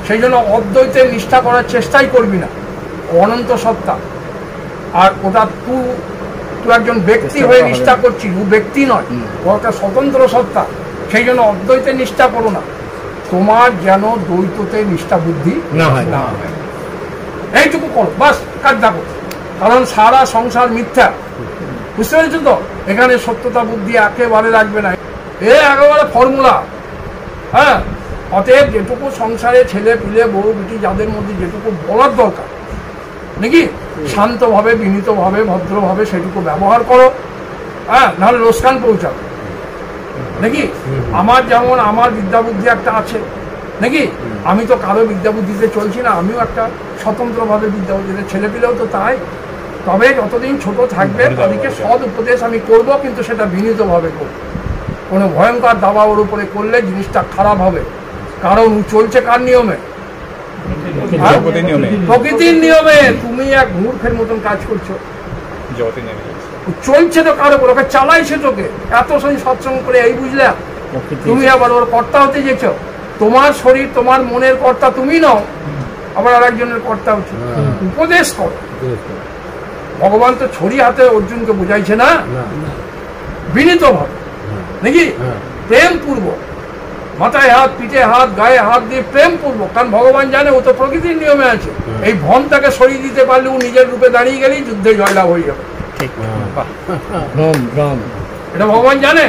সেই জন্য অদ্বৈতের নিষ্ঠা করার চেষ্টাই করবি না, অনন্ত সত্তা। আর ওটা তুই একজন ব্যক্তি হয়ে নিষ্ঠা করছিস, ও ব্যক্তি নয়, ও একটা স্বতন্ত্র সত্তা। সেই জন্য অদ্বৈতের নিষ্ঠা করো না, তোমার যেন দ্বৈততে নিষ্ঠা বুদ্ধি না হয়, এইটুকু করো বাস, কাজ দেখো। কারণ সারা সংসার মিথ্যা, বুঝতে পেরেছো তো? এখানে সত্যতা বুদ্ধি একেবারে লাগবে না, একেবারে ফর্মুলা। হ্যাঁ, অতএব যেটুকু সংসারে ছেলে পিলে বউ বেটি যাদের মধ্যে যেটুকু বলার দরকার নাকি, শান্তভাবে বিনীতভাবে ভদ্রভাবে সেটুকু ব্যবহার করো। হ্যাঁ, নাহলে লোকসান পৌঁছাবে নাকি। আমার যেমন আমার বিদ্যা বুদ্ধি একটা আছে নাকি, আমি তো কারো বিদ্যা বুদ্ধিতে চলছি না, আমিও একটা স্বতন্ত্রভাবে বিদ্যা বুদ্ধিতে, ছেলে পিলেও তো তাই। তবে যতদিন ছোট থাকবে তাদেরকে সৎ উপদেশ আমি করব, কিন্তু সেটা বিনীতভাবে করব। কোনো ভয়ঙ্কর দাবা ওর উপরে করলে জিনিসটা খারাপ হবে। কারণ চলছে কার নিয়মে? প্রকৃতির নিয়মে। তুমি এক মূর্খের মতন কাজ করছো, চলছে তো কার উপর, ওকে চালাইছে তোকে এত সৎসঙ্গ করে, এই বুঝলে? তুমি আবার ওর কর্তা হতে যেছ। তোমার শরীর তোমার মনের কর্তা তুমি নও, আবার আর একজনের কর্তা হচ্ছে। উপদেশ করো। ভগবান তো ছড়ি হাতে অর্জুনকে বুঝাইছে না, বিনীত ভাবে নাকি, প্রেম পূর্বক, মাথায় হাত পিঠে হাত গায়ে হাত দিয়ে প্রেম পূর্বক। কারণ ভগবান জানে ও তো প্রকৃতির নিয়মে আছে, এই ভনটাকে সরিয়ে দিতে পারলে ও নিজের রূপে দাঁড়িয়ে গেলেই যুদ্ধে জয়লাভ হয়ে যাবে। এটা ভগবান জানে।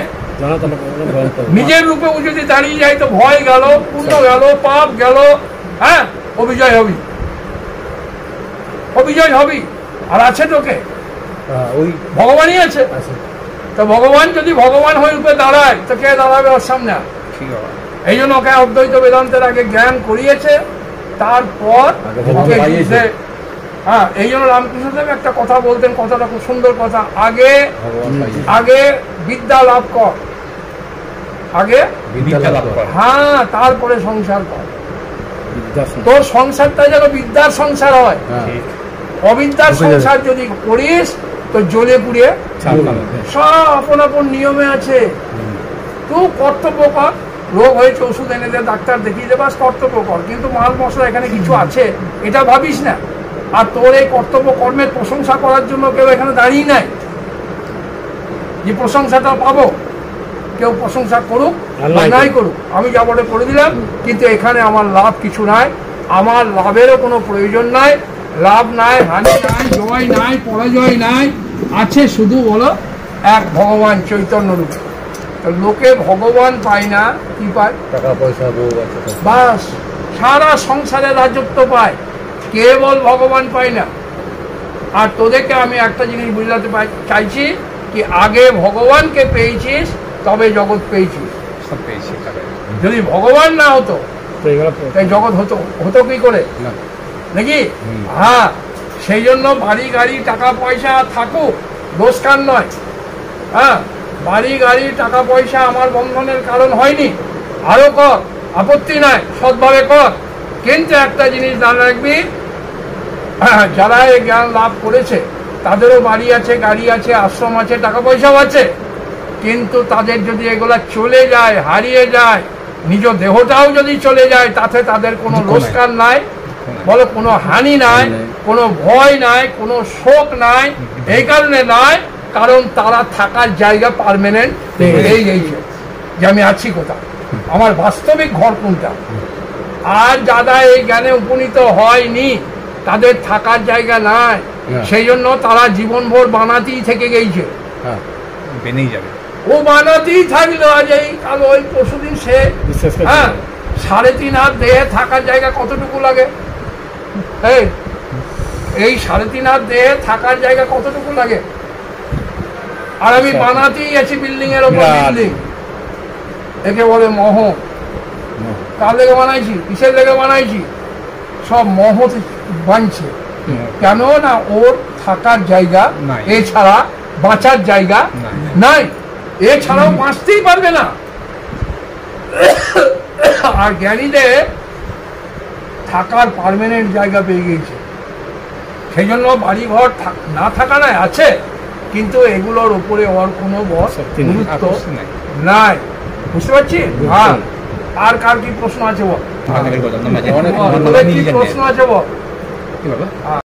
নিজের রূপে ও যদি দাঁড়িয়ে যায় তো ভয় গেল, পুণ্য গেল, পাপ গেল, হ্যাঁ, অবিজয় হবি, অবিজয় হবি। আর আছে তোকে ওই ভগবানই আছে। তো ভগবান যদি ভগবান হয়ে রূপে দাঁড়ায় তো কে দাঁড়াবে ওর সামনে? এই জন্য ওকে অদ্বৈত বেদান্তের আগে জ্ঞান করিয়েছে, তারপর হ্যাঁ, এই জন্য রামকৃষ্ণদেব একটা কথা বলতেন, কথাটা খুব সুন্দর কথা, আগে আগে বিদ্যা লাভ কর, আগে হ্যাঁ, তারপরে সংসার কর। তোর সংসারটা যেন বিদ্যার সংসার হয়। অবিদ্যার সংসার যদি করিস তো জ্বলে পুড়িয়ে সব আপন আপন নিয়মে আছে। তুই কর্তব্য কর, রোগ হয়েছে ওষুধ এনে দে, ডাক্তার দেখিয়ে দে, বাস কর্তব্য কর, কিন্তু মাল মশলা এখানে কিছু আছে এটা ভাবিস না। আর তোর এই কর্তব্য কর্মের প্রশংসা করার জন্য কেউ এখানে দাঁড়িয়ে নাই যে প্রশংসাটা পাবো। কেউ প্রশংসা করুক নাই করুক, আমি যা বলে করে দিলাম, কিন্তু এখানে আমার লাভ কিছু নাই, আমার লাভেরও কোনো প্রয়োজন নাই। লাভ নাই, হানি নাই, জয় নাই, পরাজয় নাই, আছে শুধু বলো এক ভগবান চৈতন্য রূপে। তো লোকে ভগবান পায় না, কি পায়? টাকা পয়সা, বাস সারা সংসারে রাজত্ব পায়, কেবল ভগবান পায় না। আর তোদেরকে আমি একটা জিনিস বুঝাতে চাইছি কি, আগে ভগবানকে পেয়েছিস তবে জগৎ পেয়েছিস। যদি ভগবান না হতো তাই জগৎ হতো হতো কি করে নাকি? হ্যাঁ, সেই জন্য বাড়ি গাড়ি টাকা পয়সা থাকুক, দোষকার নয়। হ্যাঁ, বাড়ি গাড়ি টাকা পয়সা আমার বন্ধনের কারণ হয়নি, আরো কর, আপত্তি নাই, সৎভাবে কর। কিন্তু একটা জিনিস জানা রাখবি, যারা এই জ্ঞান লাভ করেছে তাদেরও বাড়ি আছে, গাড়ি আছে, আশ্রম আছে, টাকা পয়সাও আছে, কিন্তু তাদের যদি এগুলা চলে যায়, হারিয়ে যায়, নিজ দেহটাও যদি চলে যায়, তাতে তাদের কোনো লোকসান নাই, বলো কোনো হানি নাই, কোনো ভয় নাই, কোনো শোক নাই। এই কারণে নাই, কারণ তারা থাকার জায়গা পার্মানেন্ট এই যে আমি আছি কোথাও, আমার বাস্তবিক ঘর কোনটা। আর যারা এই জ্ঞানে উপনীত হয়নি তাদের থাকার জায়গা নাই, সেই জন্য তারা জীবনভর বানাতেই থেকে গেছে। ও বানাতেই থাকলো, আজ এই কাল ওই পরশুদিন সে, হ্যাঁ, 3.5 হাত দেহে থাকার জায়গা কতটুকু লাগে? এই 3.5 হাত দেহে থাকার জায়গা কতটুকু লাগে? আর আমি বানাতেই আছি বিল্ডিং এর ওপর বিল্ডিং। একে বলে মোহ। কার লেগে বানাইছি? কিসের লেগে বানাইছি? সব মোহ বানছে। কেন না ওর থাকার জায়গা, এছাড়া বাঁচার জায়গা নাই, এছাড়াও বাঁচতেই পারবে না। আর জ্ঞানীদের থাকার পার্মানেন্ট জায়গা পেয়ে গিয়েছে, সেই জন্য বাড়ি ঘর না থাকা নাই, আছে, কিন্তু এগুলোর উপরে ওর কোনো গুরুত্ব নাই। বুঝতে পারছি? হ্যাঁ, আর কার কি প্রশ্ন আছে বল? ভাগ করে দাও না বল, তোদের কি প্রশ্ন আছে বল। কি বাবা